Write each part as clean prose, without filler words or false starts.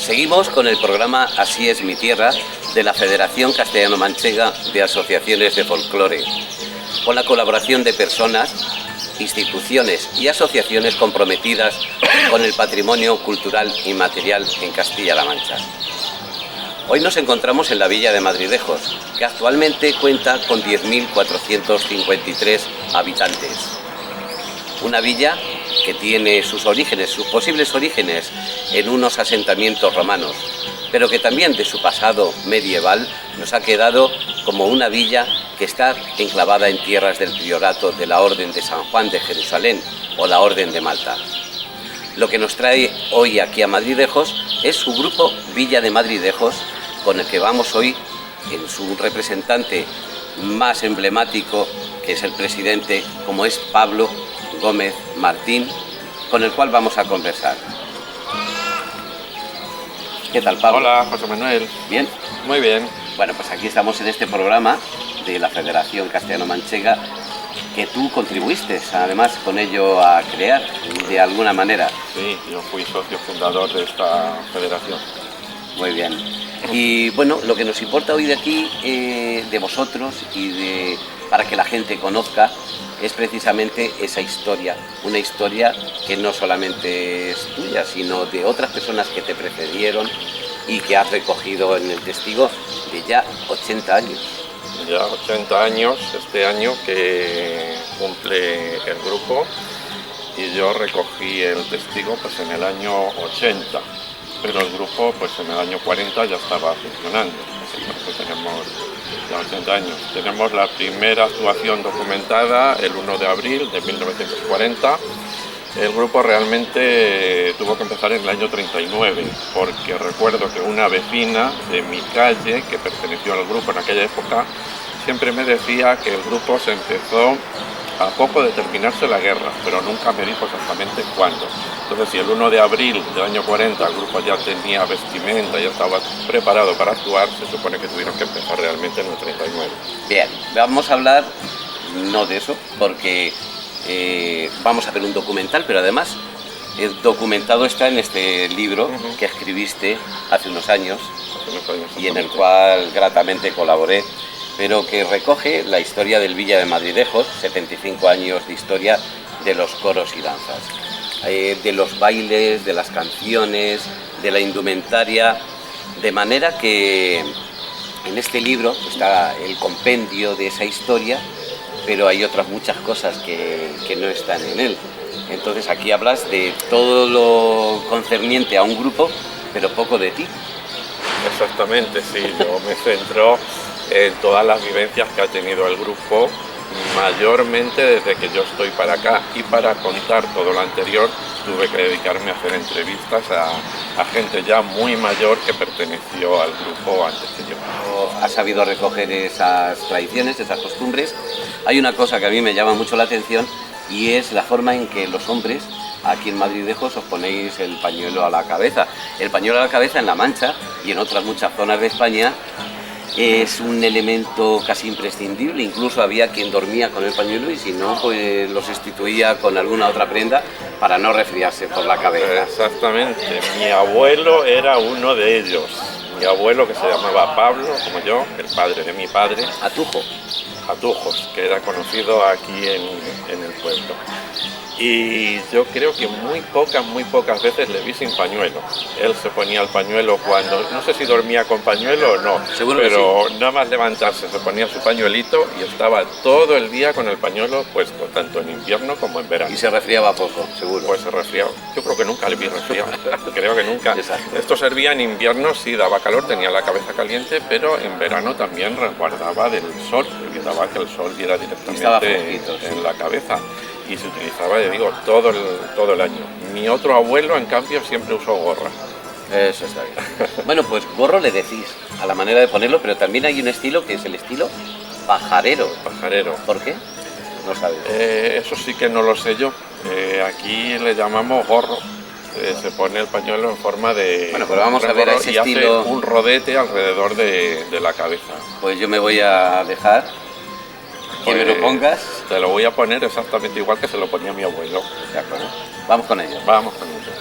Seguimos con el programa Así es mi tierra de la Federación Castellano-Manchega de Asociaciones de Folclore, con la colaboración de personas, instituciones y asociaciones comprometidas con el patrimonio cultural inmaterial en Castilla-La Mancha. Hoy nos encontramos en la villa de Madridejos, que actualmente cuenta con 10.453 habitantes. Una villa que tiene sus orígenes, sus posibles orígenes, en unos asentamientos romanos, pero que también de su pasado medieval nos ha quedado como una villa que está enclavada en tierras del priorato de la Orden de San Juan de Jerusalén o la Orden de Malta. Lo que nos trae hoy aquí a Madridejos es su grupo Villa de Madridejos, con el que vamos hoy en su representante más emblemático, que es el presidente, como es Pablo Gómez Martín, con el cual vamos a conversar. ¿Qué tal, Pablo? Hola, José Manuel. ¿Bien? Muy bien. Bueno, pues aquí estamos en este programa de la Federación Castellano-Manchega, que tú contribuiste, además, con ello a crear, de alguna manera. Sí, yo fui socio fundador de esta federación. Muy bien. Y bueno, lo que nos importa hoy de aquí, de vosotros y para que la gente conozca, es precisamente esa historia, una historia que no solamente es tuya, sino de otras personas que te precedieron y que has recogido en el testigo de ya 80 años. Ya 80 años este año que cumple el grupo, y yo recogí el testigo pues en el año 80, pero el grupo pues en el año 40 ya estaba funcionando, así que tenemos ya 80 años. Tenemos la primera actuación documentada el 1 de abril de 1940. El grupo realmente tuvo que empezar en el año 39, porque recuerdo que una vecina de mi calle, que perteneció al grupo en aquella época, siempre me decía que el grupo se empezó a poco de terminarse la guerra, pero nunca me dijo exactamente cuándo. Entonces, si el 1 de abril del año 40 el grupo ya tenía vestimenta, ya estaba preparado para actuar, se supone que tuvieron que empezar realmente en el 39. Bien, vamos a hablar no de eso, porque vamos a hacer un documental, pero además el documentado está en este libro que escribiste hace unos años y en el cual gratamente colaboré, pero que recoge la historia del Villa de Madridejos, 75 años de historia de los coros y danzas, de los bailes, de las canciones, de la indumentaria, de manera que en este libro está el compendio de esa historia, pero hay otras muchas cosas que no están en él. Entonces aquí hablas de todo lo concerniente a un grupo, pero poco de ti. Exactamente, sí, yo me centro en todas las vivencias que ha tenido el grupo, mayormente desde que yo estoy para acá, y para contar todo lo anterior tuve que dedicarme a hacer entrevistas a gente ya muy mayor que perteneció al grupo antes que yo. Has sabido recoger esas tradiciones, esas costumbres. Hay una cosa que a mí me llama mucho la atención y es la forma en que los hombres aquí en Madridejos os ponéis el pañuelo a la cabeza. El pañuelo a la cabeza en La Mancha y en otras muchas zonas de España es un elemento casi imprescindible. Incluso había quien dormía con el pañuelo y si no, pues lo sustituía con alguna otra prenda para no resfriarse por la cabeza. Exactamente, mi abuelo era uno de ellos. Mi abuelo, que se llamaba Pablo, como yo, el padre de mi padre. Atujos, que era conocido aquí en el pueblo. Y yo creo que muy pocas veces le vi sin pañuelo. Él se ponía el pañuelo cuando, no sé si dormía con pañuelo o no, seguro pero que sí. Nada más levantarse se ponía su pañuelito y estaba todo el día con el pañuelo puesto, tanto en invierno como en verano. Y se resfriaba poco, seguro. Pues se resfriaba. Yo creo que nunca le vi resfriado. Creo que nunca. Exacto. Esto servía en invierno, sí daba calor, tenía la cabeza caliente, pero en verano también resguardaba del sol, evitaba que el sol diera directamente en la cabeza. Y se utilizaba, ya digo, todo el año. Mi otro abuelo, en cambio, siempre usó gorra. Eso está bien. Bueno, pues gorro le decís a la manera de ponerlo, pero también hay un estilo que es el estilo pajarero. Pajarero. ¿Por qué? No sabes. Eso sí que no lo sé yo. Aquí le llamamos gorro. Se pone el pañuelo en forma de... Bueno, pero vamos a ver a ese y estilo. Hace un rodete alrededor de la cabeza. Pues yo me voy a dejar que me lo pongas. Te lo voy a poner exactamente igual que se lo ponía mi abuelo. De acuerdo. Vamos con ello. Vamos con ello.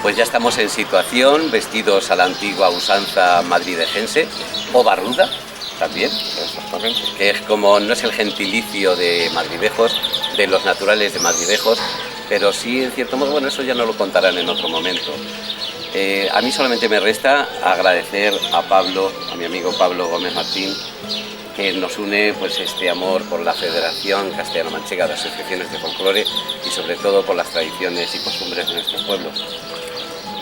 Pues ya estamos en situación, vestidos a la antigua usanza madridejense, o barruda también. Exactamente. Que es como, no es el gentilicio de madridejos, de los naturales de madridejos, pero sí, en cierto modo, bueno, eso ya nos lo contarán en otro momento. A mí solamente me resta agradecer a Pablo, a mi amigo Pablo Gómez Martín, que nos une pues este amor por la Federación Castellano-Manchega de Asociaciones de Folclore y sobre todo por las tradiciones y costumbres de nuestros pueblos.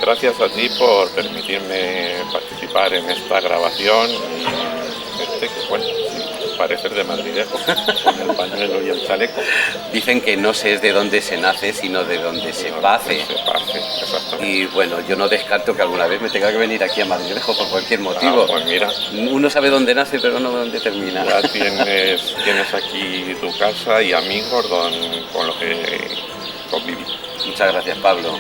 Gracias a ti por permitirme participar en esta grabación y que bueno, parece de madrilejo, con el pañuelo y el chaleco. Dicen que no se es de dónde se nace, sino de dónde se pace. Exactamente. Y bueno, yo no descarto que alguna vez me tenga que venir aquí a Madrilejo por cualquier motivo. Pues mira. Uno sabe dónde nace, pero no dónde termina. Ya tienes aquí tu casa y amigos con los que convivir. Muchas gracias, Pablo.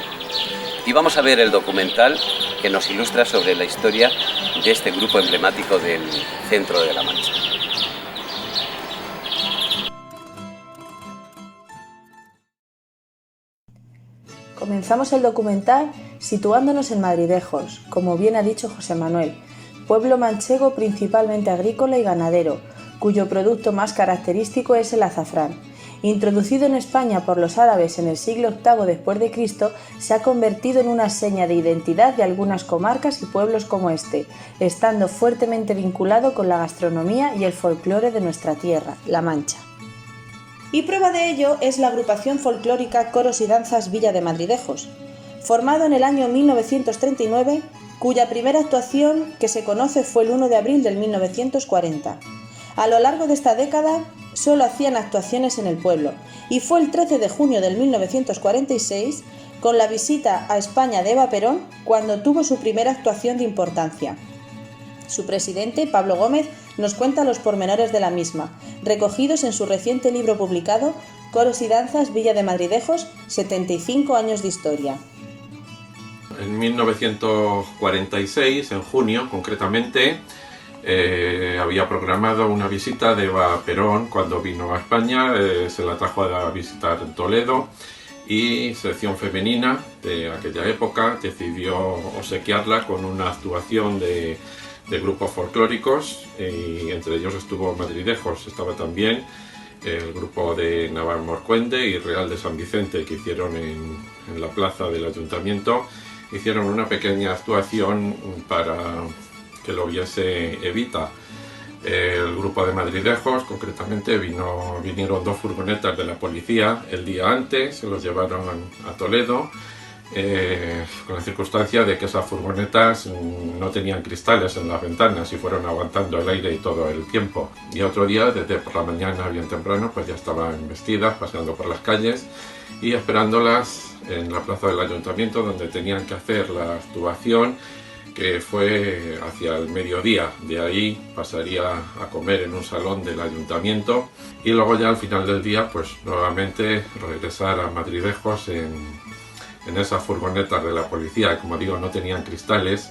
Y vamos a ver el documental que nos ilustra sobre la historia de este grupo emblemático del centro de La Mancha. Comenzamos el documental situándonos en Madridejos, como bien ha dicho José Manuel, pueblo manchego principalmente agrícola y ganadero, cuyo producto más característico es el azafrán. Introducido en España por los árabes en el siglo VIII después de Cristo, se ha convertido en una seña de identidad de algunas comarcas y pueblos como este, estando fuertemente vinculado con la gastronomía y el folclore de nuestra tierra, La Mancha. Y prueba de ello es la agrupación folclórica Coros y Danzas Villa de Madridejos, formado en el año 1939, cuya primera actuación que se conoce fue el 1 de abril del 1940. A lo largo de esta década solo hacían actuaciones en el pueblo y fue el 13 de junio del 1946, con la visita a España de Eva Perón, cuando tuvo su primera actuación de importancia. Su presidente, Pablo Gómez, nos cuenta los pormenores de la misma, recogidos en su reciente libro publicado, Coros y Danzas Villa de Madridejos, 75 años de historia. En 1946, en junio concretamente, había programado una visita de Eva Perón cuando vino a España, se la trajo a visitar en Toledo y Sección Femenina de aquella época decidió obsequiarla con una actuación de grupos folclóricos y entre ellos estuvo Madridejos, estaba también el grupo de Navalmorcuende y Real de San Vicente que hicieron en la plaza del ayuntamiento, hicieron una pequeña actuación para que lo viese Evita. El grupo de Madridejos, concretamente, vinieron 2 furgonetas de la policía el día antes, se los llevaron a Toledo, con la circunstancia de que esas furgonetas no tenían cristales en las ventanas y fueron aguantando el aire y todo el tiempo. Y otro día, desde por la mañana bien temprano, pues ya estaban vestidas, paseando por las calles y esperándolas en la plaza del ayuntamiento, donde tenían que hacer la actuación, que fue hacia el mediodía. De ahí pasaría a comer en un salón del ayuntamiento y luego ya al final del día pues nuevamente regresar a Madridejos en esas furgonetas de la policía, que como digo no tenían cristales,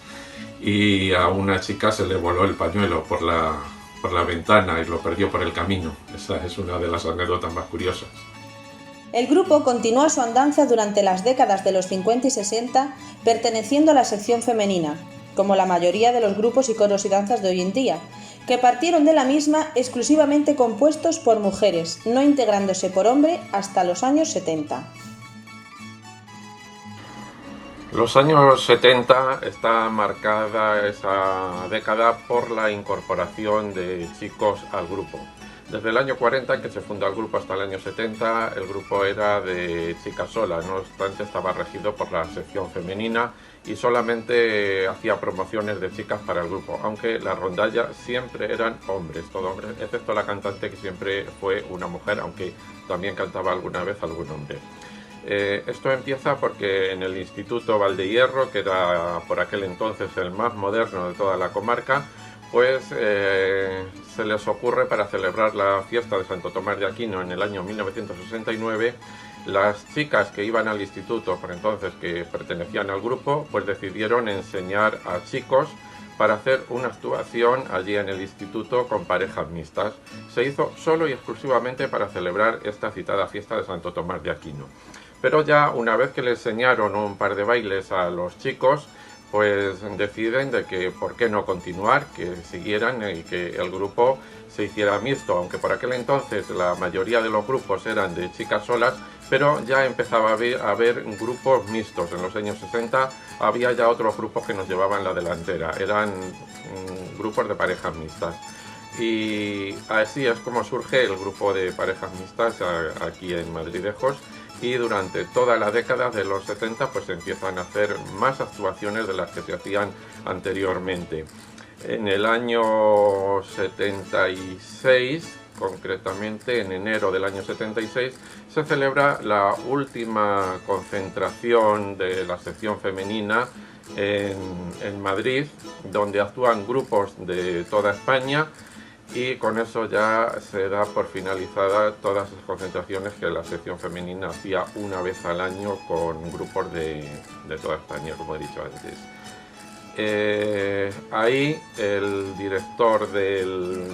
y a una chica se le voló el pañuelo por la ventana y lo perdió por el camino. Esa es una de las anécdotas más curiosas. El grupo continúa su andanza durante las décadas de los 50 y 60, perteneciendo a la sección femenina, como la mayoría de los grupos y coros y danzas de hoy en día, que partieron de la misma exclusivamente compuestos por mujeres, no integrándose por hombre hasta los años 70. Los años 70 está marcada esa década por la incorporación de chicos al grupo. Desde el año 40, que se fundó el grupo, hasta el año 70, el grupo era de chicas solas, no obstante estaba regido por la sección femenina y solamente hacía promociones de chicas para el grupo, aunque la rondalla siempre eran hombres, todo hombres, excepto la cantante que siempre fue una mujer, aunque también cantaba alguna vez algún hombre. Esto empieza porque en el Instituto Valdehierro, que era por aquel entonces el más moderno de toda la comarca, pues se les ocurre, para celebrar la fiesta de Santo Tomás de Aquino en el año 1969, las chicas que iban al instituto por entonces, que pertenecían al grupo, pues decidieron enseñar a chicos para hacer una actuación allí en el instituto con parejas mixtas. Se hizo solo y exclusivamente para celebrar esta citada fiesta de Santo Tomás de Aquino. Pero ya una vez que le enseñaron un par de bailes a los chicos, pues deciden de que por qué no continuar, que siguieran y que el grupo se hiciera mixto, aunque por aquel entonces la mayoría de los grupos eran de chicas solas, pero ya empezaba a haber grupos mixtos. En los años 60 había ya otros grupos que nos llevaban la delantera, eran grupos de parejas mixtas. Y así es como surge el grupo de parejas mixtas aquí en Madridejos, y durante toda la década de los 70 pues empiezan a hacer más actuaciones de las que se hacían anteriormente. En el año 76, concretamente en enero del año 76, se celebra la última concentración de la sección femenina en Madrid, donde actúan grupos de toda España, y con eso ya se da por finalizada todas las concentraciones que la sección femenina hacía una vez al año con grupos de toda España, como he dicho antes. Ahí el director del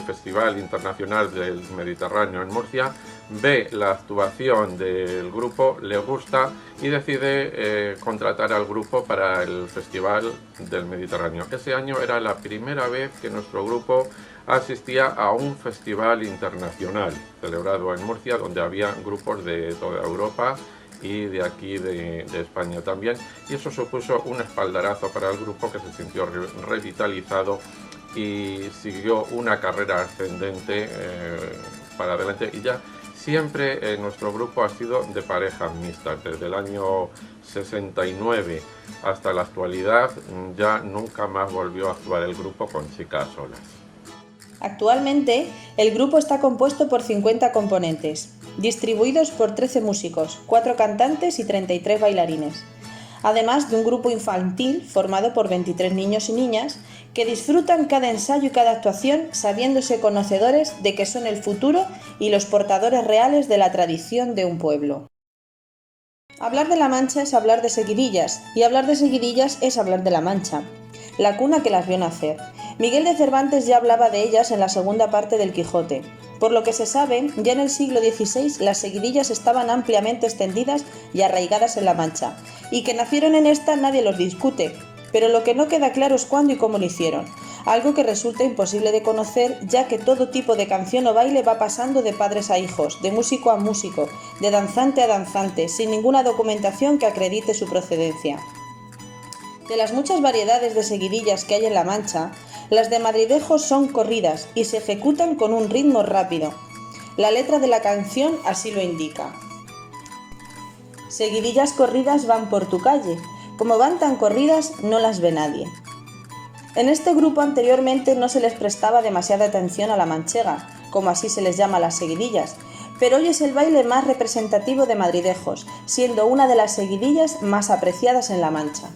Festival Internacional del Mediterráneo en Murcia ve la actuación del grupo, le gusta y decide contratar al grupo para el Festival del Mediterráneo. Ese año era la primera vez que nuestro grupo asistía a un festival internacional celebrado en Murcia, donde había grupos de toda Europa y de aquí de España también, y eso supuso un espaldarazo para el grupo, que se sintió revitalizado y siguió una carrera ascendente para adelante, y ya siempre nuestro grupo ha sido de parejas mixtas. Desde el año 69 hasta la actualidad ya nunca más volvió a actuar el grupo con chicas solas. Actualmente, el grupo está compuesto por 50 componentes, distribuidos por 13 músicos, 4 cantantes y 33 bailarines, además de un grupo infantil formado por 23 niños y niñas que disfrutan cada ensayo y cada actuación sabiéndose conocedores de que son el futuro y los portadores reales de la tradición de un pueblo. Hablar de La Mancha es hablar de Seguidillas, y hablar de Seguidillas es hablar de La Mancha, la cuna que las vio nacer. Miguel de Cervantes ya hablaba de ellas en la segunda parte del Quijote. Por lo que se sabe, ya en el siglo XVI las seguidillas estaban ampliamente extendidas y arraigadas en La Mancha, y que nacieron en esta nadie los discute, pero lo que no queda claro es cuándo y cómo lo hicieron, algo que resulta imposible de conocer, ya que todo tipo de canción o baile va pasando de padres a hijos, de músico a músico, de danzante a danzante, sin ninguna documentación que acredite su procedencia. De las muchas variedades de seguidillas que hay en La Mancha, las de Madridejos son corridas y se ejecutan con un ritmo rápido. La letra de la canción así lo indica. Seguidillas corridas van por tu calle, como van tan corridas no las ve nadie. En este grupo anteriormente no se les prestaba demasiada atención a la manchega, como así se les llama a las seguidillas, pero hoy es el baile más representativo de Madridejos, siendo una de las seguidillas más apreciadas en La Mancha.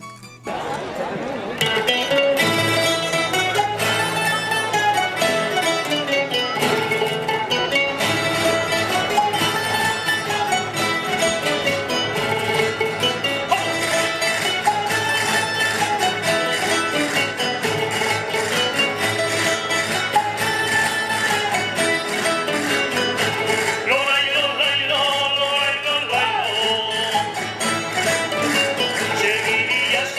Seguidillas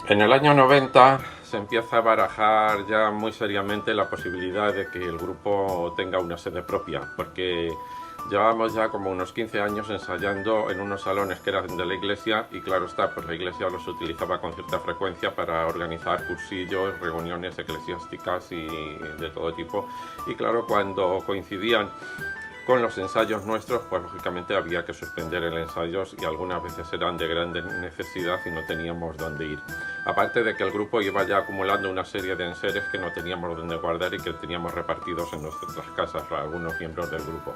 En el año 90 se empieza a barajar ya muy seriamente la posibilidad de que el grupo tenga una sede propia, porque llevábamos ya como unos 15 años ensayando en unos salones que eran de la iglesia y claro está, pues la iglesia los utilizaba con cierta frecuencia para organizar cursillos, reuniones eclesiásticas y de todo tipo. Y claro, cuando coincidían con los ensayos nuestros, pues lógicamente había que suspender el ensayo y algunas veces eran de gran necesidad y no teníamos dónde ir. Aparte de que el grupo iba ya acumulando una serie de enseres que no teníamos dónde guardar y que teníamos repartidos en nuestras casas para algunos miembros del grupo.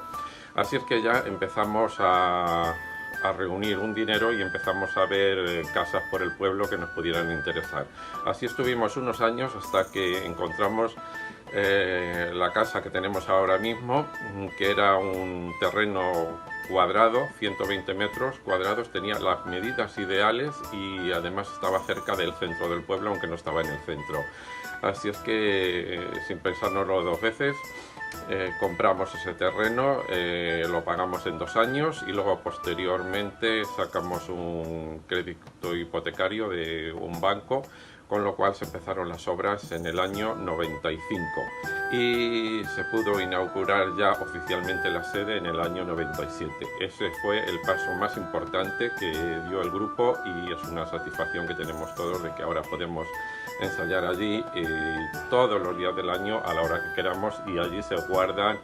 Así es que ya empezamos a reunir un dinero y empezamos a ver casas por el pueblo que nos pudieran interesar. Así estuvimos unos años hasta que encontramos la casa que tenemos ahora mismo, que era un terreno cuadrado, 120 metros cuadrados, tenía las medidas ideales y además estaba cerca del centro del pueblo, aunque no estaba en el centro. Así es que, sin pensárnoslo dos veces, compramos ese terreno, lo pagamos en 2 años y luego posteriormente sacamos un crédito hipotecario de un banco, con lo cual se empezaron las obras en el año 95 y se pudo inaugurar ya oficialmente la sede en el año 97. Ese fue el paso más importante que dio el grupo y es una satisfacción que tenemos todos de que ahora podemos ensayar allí todos los días del año a la hora que queramos y allí se guardan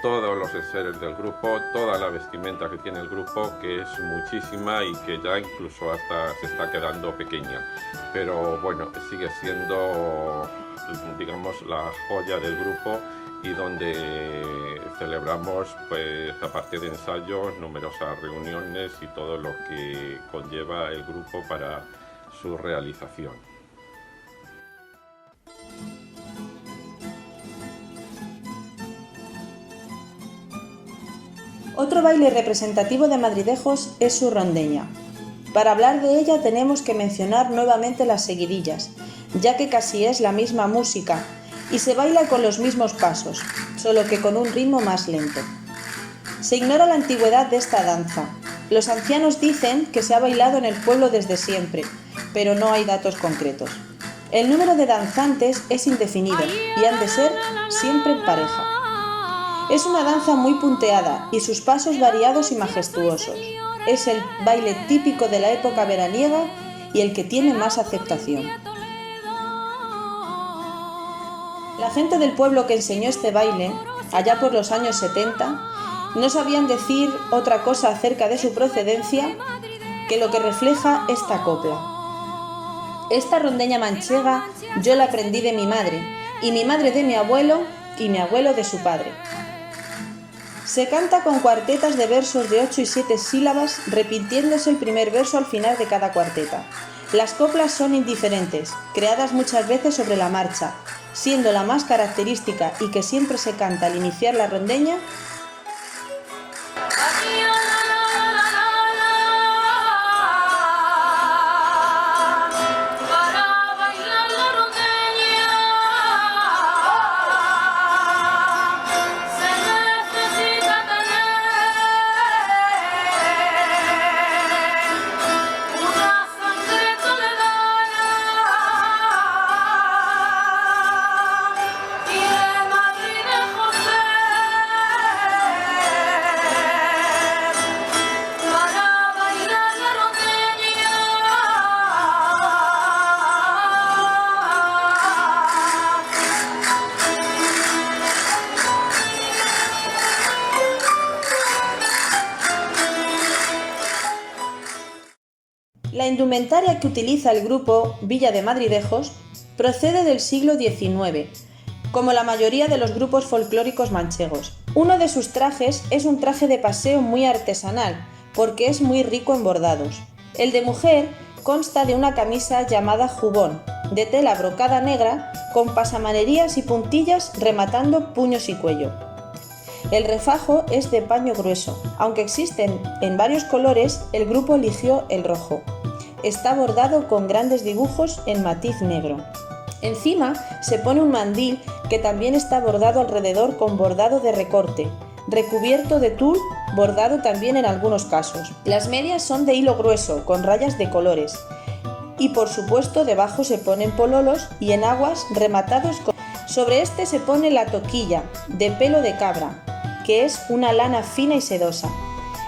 todos los enseres del grupo, toda la vestimenta que tiene el grupo, que es muchísima y que ya incluso hasta se está quedando pequeña. Pero bueno, sigue siendo, digamos, la joya del grupo y donde celebramos, pues, aparte de ensayos, numerosas reuniones y todo lo que conlleva el grupo para su realización. Otro baile representativo de Madridejos es su rondeña. Para hablar de ella tenemos que mencionar nuevamente las seguidillas, ya que casi es la misma música y se baila con los mismos pasos, solo que con un ritmo más lento. Se ignora la antigüedad de esta danza. Los ancianos dicen que se ha bailado en el pueblo desde siempre, pero no hay datos concretos. El número de danzantes es indefinido y han de ser siempre en pareja. Es una danza muy punteada y sus pasos variados y majestuosos. Es el baile típico de la época veraniega y el que tiene más aceptación. La gente del pueblo que enseñó este baile, allá por los años 70, no sabían decir otra cosa acerca de su procedencia que lo que refleja esta copla. Esta rondeña manchega yo la aprendí de mi madre, y mi madre de mi abuelo, y mi abuelo de su padre. Se canta con cuartetas de versos de 8 y 7 sílabas, repitiéndose el primer verso al final de cada cuarteta. Las coplas son indiferentes, creadas muchas veces sobre la marcha, siendo la más característica y que siempre se canta al iniciar la rondeña La indumentaria que utiliza el grupo Villa de Madridejos procede del siglo XIX, como la mayoría de los grupos folclóricos manchegos. Uno de sus trajes es un traje de paseo muy artesanal, porque es muy rico en bordados. El de mujer consta de una camisa llamada jubón, de tela brocada negra, con pasamanerías y puntillas rematando puños y cuello. El refajo es de paño grueso, aunque existen en varios colores, el grupo eligió el rojo. Está bordado con grandes dibujos en matiz negro. Encima se pone un mandil que también está bordado alrededor con bordado de recorte, recubierto de tul, bordado también en algunos casos. Las medias son de hilo grueso, con rayas de colores, y por supuesto debajo se ponen pololos y enaguas rematados con... Sobre este se pone la toquilla de pelo de cabra, que es una lana fina y sedosa.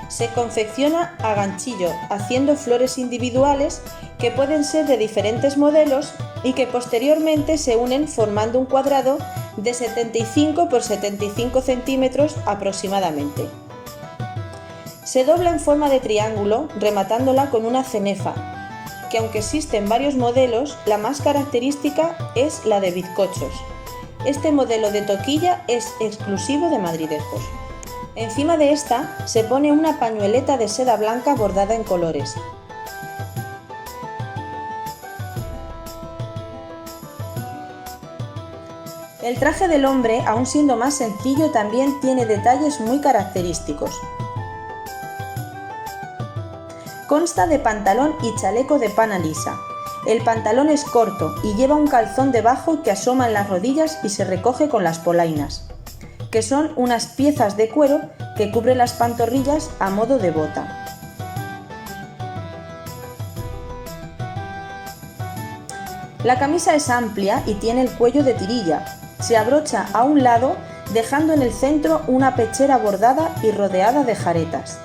Se confecciona a ganchillo, haciendo flores individuales que pueden ser de diferentes modelos y que posteriormente se unen formando un cuadrado de 75 por 75 centímetros aproximadamente. Se dobla en forma de triángulo, rematándola con una cenefa, que aunque existen varios modelos, la más característica es la de bizcochos. Este modelo de toquilla es exclusivo de Madridejos. Encima de esta se pone una pañueleta de seda blanca bordada en colores. El traje del hombre, aun siendo más sencillo, también tiene detalles muy característicos. Consta de pantalón y chaleco de pana lisa. El pantalón es corto y lleva un calzón debajo que asoma en las rodillas y se recoge con las polainas, que son unas piezas de cuero que cubren las pantorrillas a modo de bota. La camisa es amplia y tiene el cuello de tirilla. Se abrocha a un lado, dejando en el centro una pechera bordada y rodeada de jaretas.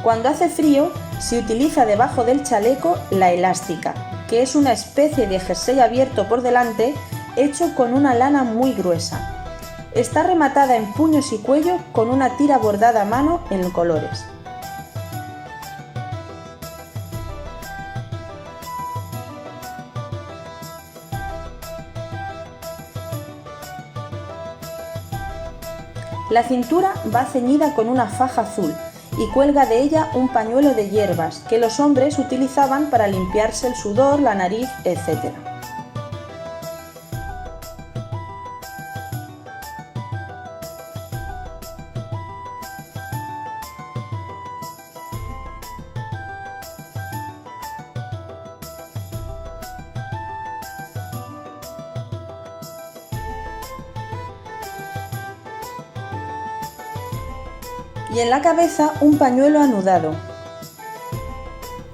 Cuando hace frío, se utiliza debajo del chaleco la elástica, que es una especie de jersey abierto por delante hecho con una lana muy gruesa. Está rematada en puños y cuello con una tira bordada a mano en colores. La cintura va ceñida con una faja azul y cuelga de ella un pañuelo de hierbas que los hombres utilizaban para limpiarse el sudor, la nariz, etc. Y en la cabeza un pañuelo anudado.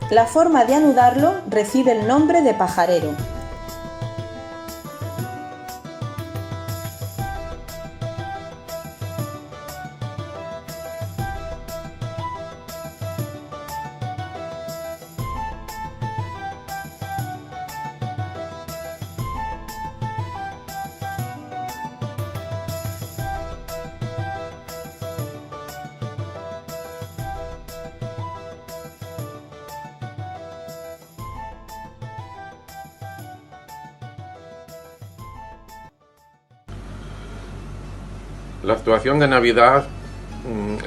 La forma de anudarlo recibe el nombre de pajarero. La actuación de Navidad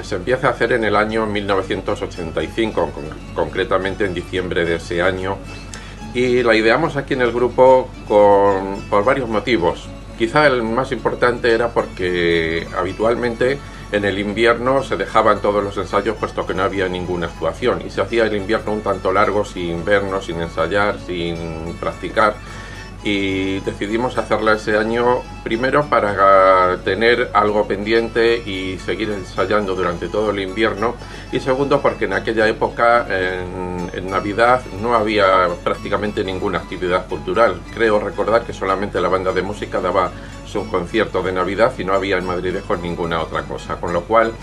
se empieza a hacer en el año 1985, concretamente en diciembre de ese año, y la ideamos aquí en el grupo por varios motivos. Quizá el más importante era porque habitualmente en el invierno se dejaban todos los ensayos puesto que no había ninguna actuación y se hacía el invierno un tanto largo sin vernos, sin ensayar, sin practicar. Y decidimos hacerla ese año primero para tener algo pendiente y seguir ensayando durante todo el invierno, y segundo porque en aquella época en Navidad no había prácticamente ninguna actividad cultural. Creo recordar que solamente la banda de música daba su concierto de Navidad y no había en Madridejos ninguna otra cosa, con lo cual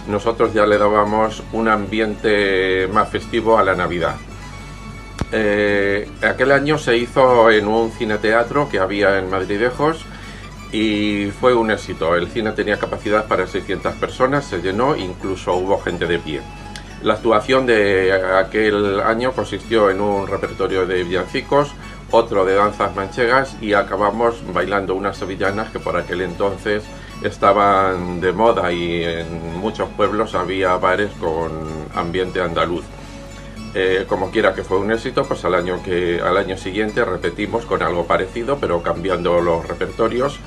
nosotros ya le dábamos un ambiente más festivo a la Navidad. Aquel año se hizo en un cine-teatro que había en Madridejos y fue un éxito. El cine tenía capacidad para 600 personas, se llenó, incluso hubo gente de pie. La actuación de aquel año consistió en un repertorio de villancicos, otro de danzas manchegas y acabamos bailando unas sevillanas que por aquel entonces estaban de moda y en muchos pueblos había bares con ambiente andaluz. Como quiera que fue un éxito, pues al año siguiente repetimos con algo parecido, pero cambiando los repertorios,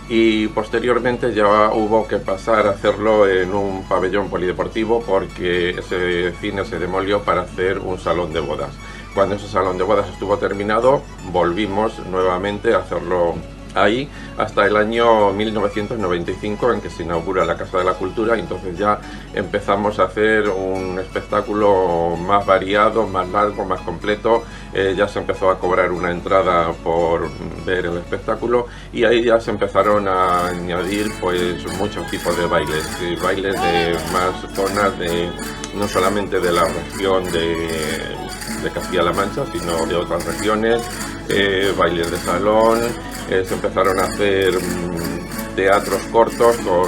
y posteriormente ya hubo que pasar a hacerlo en un pabellón polideportivo porque ese cine se demolió para hacer un salón de bodas. Cuando ese salón de bodas estuvo terminado, volvimos nuevamente a hacerlo ahí hasta el año 1995, en que se inaugura la Casa de la Cultura, y entonces ya empezamos a hacer un espectáculo más variado, más largo, más completo. Ya se empezó a cobrar una entrada por ver el espectáculo, y ahí ya se empezaron a añadir pues muchos tipos de bailes de más zonas, no solamente de la región de Castilla-La Mancha, sino de otras regiones, bailes de salón. Se empezaron a hacer teatros cortos con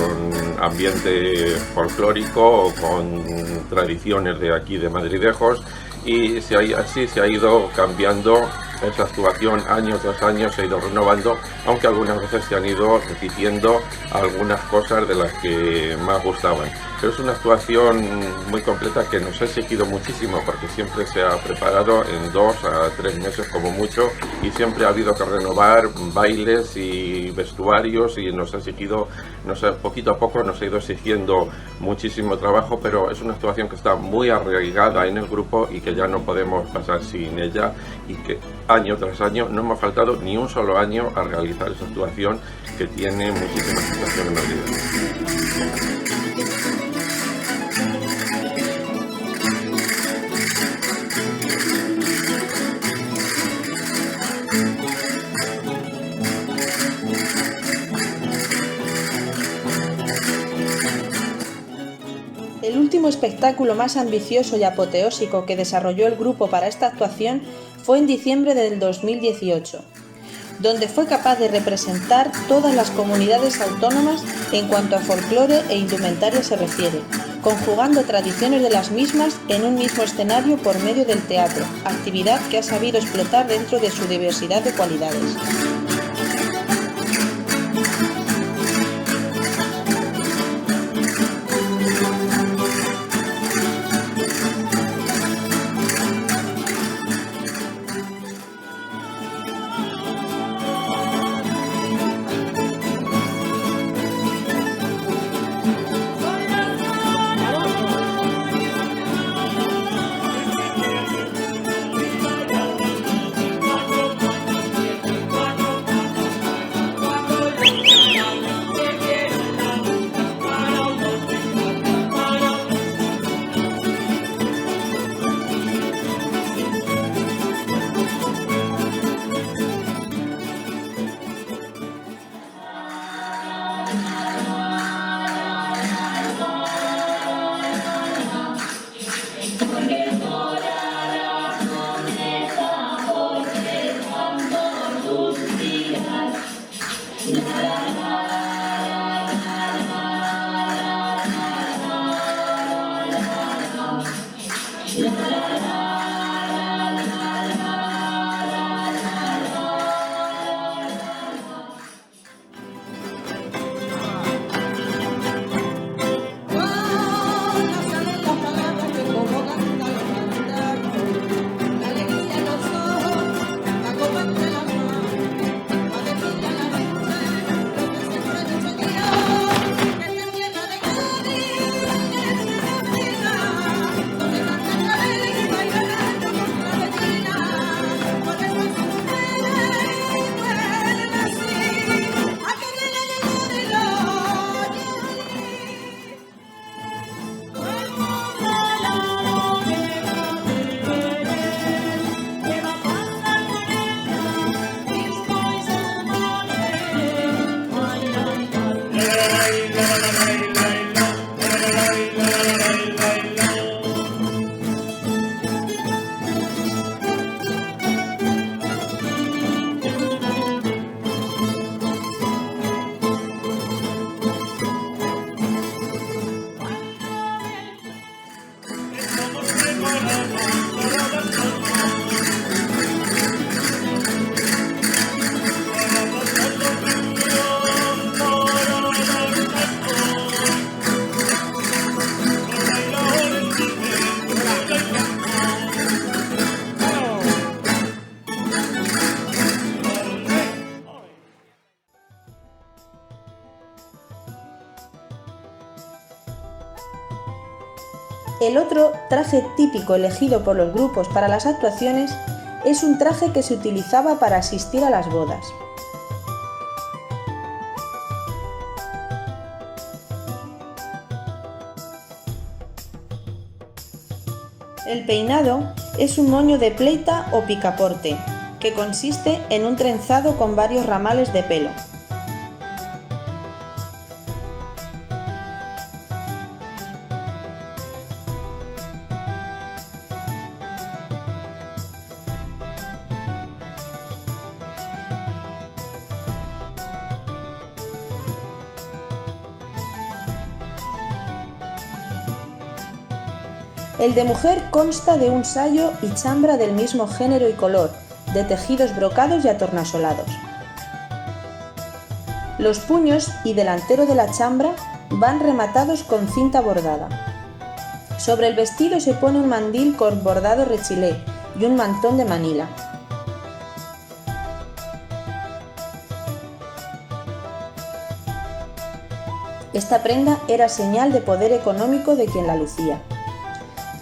ambiente folclórico o con tradiciones de aquí de Madridejos, y así se ha ido cambiando esa actuación año tras año, se ha ido renovando, aunque algunas veces se han ido repitiendo algunas cosas de las que más gustaban. Pero es una actuación muy completa que nos ha exigido muchísimo, porque siempre se ha preparado en 2 a 3 meses como mucho, y siempre ha habido que renovar bailes y vestuarios, y nos ha exigido, poquito a poco nos ha ido exigiendo muchísimo trabajo, pero es una actuación que está muy arraigada en el grupo y que ya no podemos pasar sin ella, y que año tras año no hemos faltado ni un solo año a realizar esa actuación, que tiene muchísima situación en Madrid. El último espectáculo más ambicioso y apoteósico que desarrolló el grupo para esta actuación fue en diciembre del 2018, donde fue capaz de representar todas las comunidades autónomas en cuanto a folclore e indumentaria se refiere, conjugando tradiciones de las mismas en un mismo escenario por medio del teatro, actividad que ha sabido explotar dentro de su diversidad de cualidades. El otro traje típico elegido por los grupos para las actuaciones es un traje que se utilizaba para asistir a las bodas. El peinado es un moño de pleita o picaporte, que consiste en un trenzado con varios ramales de pelo. El de mujer consta de un sayo y chambra del mismo género y color, de tejidos brocados y atornasolados. Los puños y delantero de la chambra van rematados con cinta bordada. Sobre el vestido se pone un mandil con bordado rechilé y un mantón de Manila. Esta prenda era señal de poder económico de quien la lucía.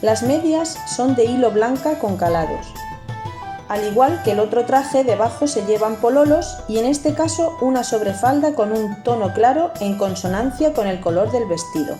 Las medias son de hilo blanca con calados. Al igual que el otro traje, debajo se llevan pololos y en este caso una sobrefalda con un tono claro en consonancia con el color del vestido.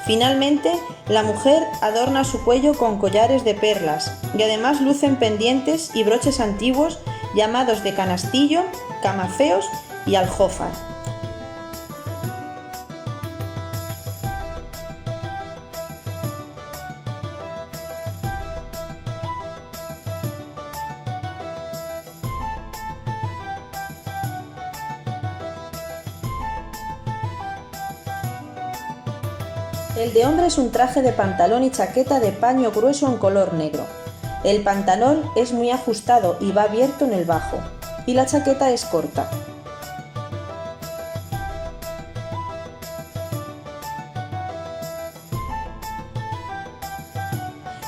Finalmente, la mujer adorna su cuello con collares de perlas y además lucen pendientes y broches antiguos llamados de canastillo, camafeos y aljófar. El de hombre es un traje de pantalón y chaqueta de paño grueso en color negro. El pantalón es muy ajustado y va abierto en el bajo, y la chaqueta es corta.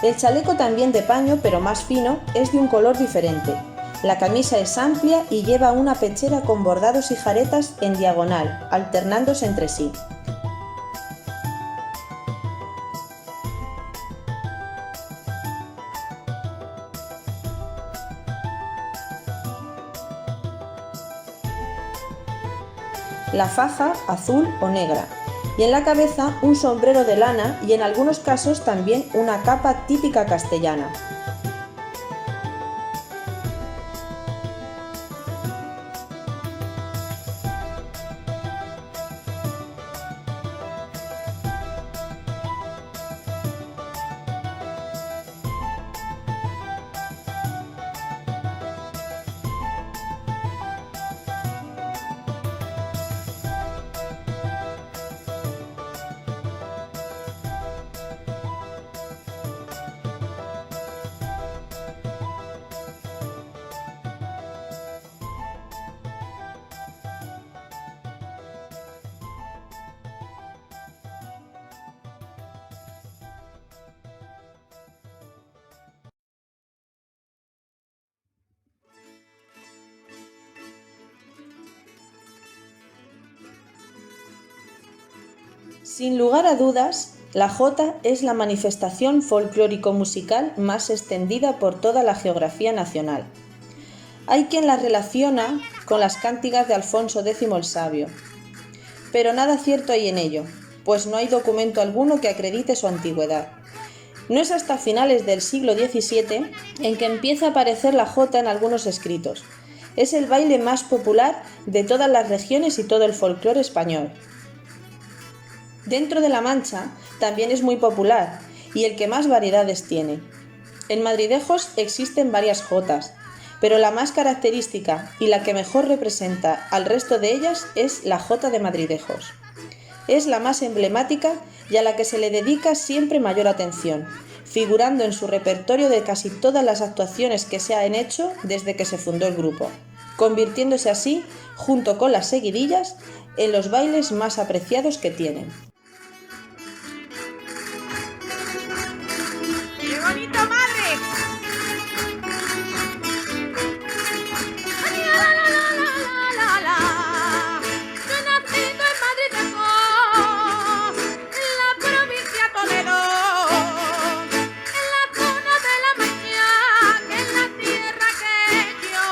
El chaleco, también de paño pero más fino, es de un color diferente. La camisa es amplia y lleva una pechera con bordados y jaretas en diagonal, alternándose entre sí. La faja azul o negra, y en la cabeza un sombrero de lana y en algunos casos también una capa típica castellana. Sin lugar a dudas, la jota es la manifestación folclórico-musical más extendida por toda la geografía nacional. Hay quien la relaciona con las cántigas de Alfonso X el Sabio, pero nada cierto hay en ello, pues no hay documento alguno que acredite su antigüedad. No es hasta finales del siglo XVII en que empieza a aparecer la jota en algunos escritos. Es el baile más popular de todas las regiones y todo el folclore español. Dentro de La Mancha también es muy popular y el que más variedades tiene. En Madridejos existen varias jotas, pero la más característica y la que mejor representa al resto de ellas es la jota de Madridejos. Es la más emblemática y a la que se le dedica siempre mayor atención, figurando en su repertorio de casi todas las actuaciones que se han hecho desde que se fundó el grupo, convirtiéndose así, junto con las seguidillas, en los bailes más apreciados que tienen. ¡Qué bonito, madre! ¡Ay, la, la, la, la, la, la! Yo he nacido en Madridejos, en la provincia Toledo, en la zona de La Mancha, que es la tierra que yo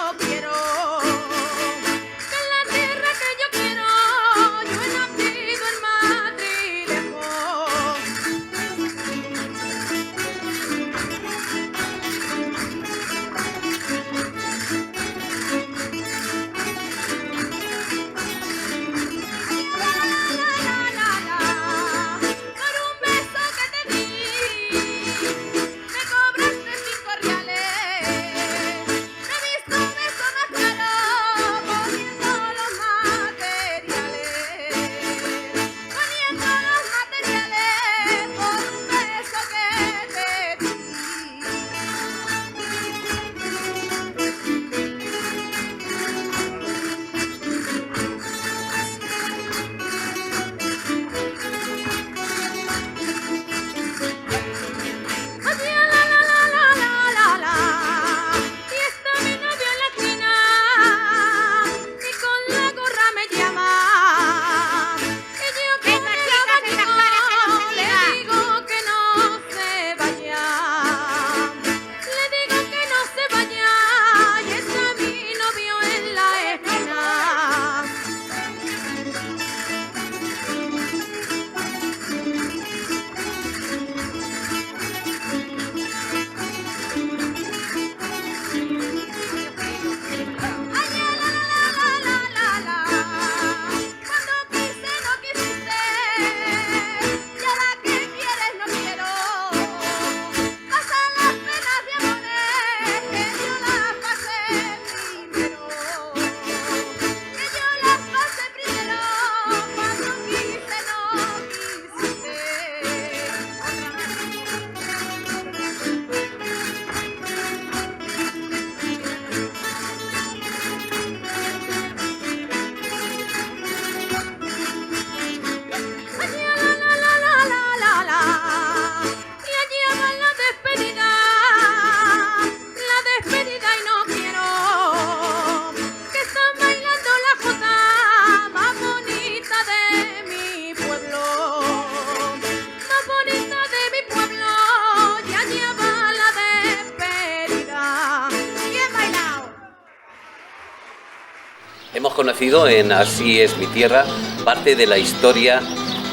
conocido en Así es mi tierra parte de la historia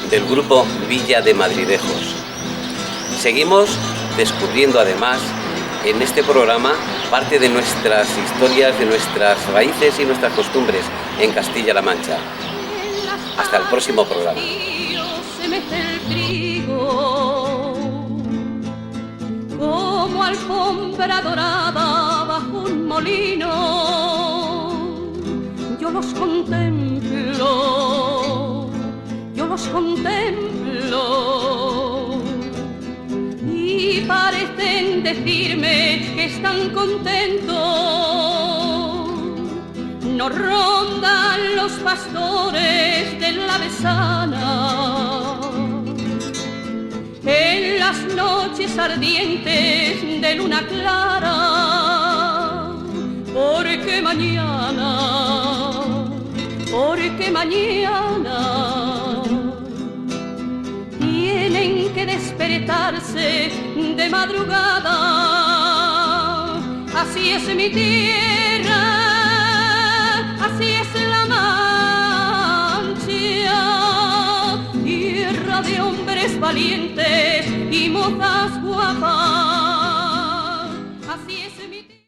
del grupo Villa de Madridejos. Seguimos descubriendo además en este programa parte de nuestras historias, de nuestras raíces y nuestras costumbres en Castilla-La Mancha. Hasta el próximo programa. Se mece el trigo como alfombra dorada bajo un molino. Yo los contemplo y parecen decirme que están contentos. Nos rondan los pastores de la Besana en las noches ardientes de luna clara, porque mañana tienen que despertarse de madrugada. Así es mi tierra, así es la Mancha, tierra de hombres valientes y mozas guapas. Así es mi tierra.